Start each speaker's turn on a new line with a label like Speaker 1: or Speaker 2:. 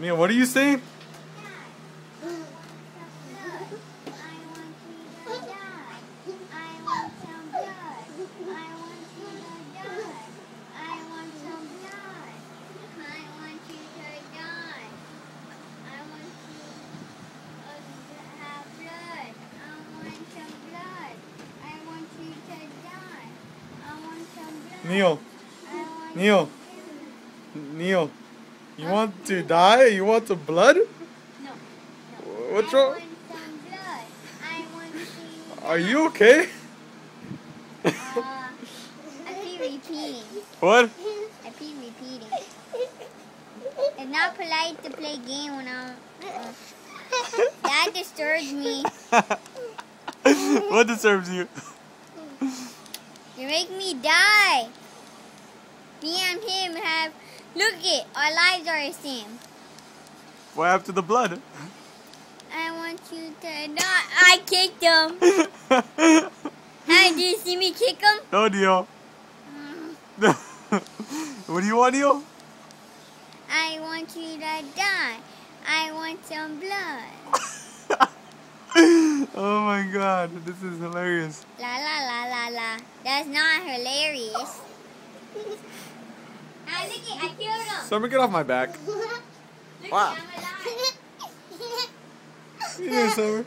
Speaker 1: Neil, what are you saying? Neil, Neil, Neil, you want to die? You want some blood?
Speaker 2: No.
Speaker 1: What's wrong?
Speaker 2: I want some blood. I want to
Speaker 1: Are you okay?
Speaker 2: I keep repeating.
Speaker 1: What?
Speaker 2: I keep repeating. It's not polite to play game when I'm... that disturbs me.
Speaker 1: What disturbs you?
Speaker 2: You make me die. Me and him have... Look it, our lives are the same.
Speaker 1: What happened to the blood?
Speaker 2: I want you to not... I kicked him. Hey, did you see me kick him?
Speaker 1: No, Neil. What do you want, Neil?
Speaker 2: I want you to die. I want some blood.
Speaker 1: Oh my god, this is hilarious.
Speaker 2: La la la la la. That's not hilarious. Ah, look it, I killed him.
Speaker 1: Summer, get off my back.
Speaker 2: Look
Speaker 1: Wow.
Speaker 2: it, I'm alive.
Speaker 1: Yeah, Summer.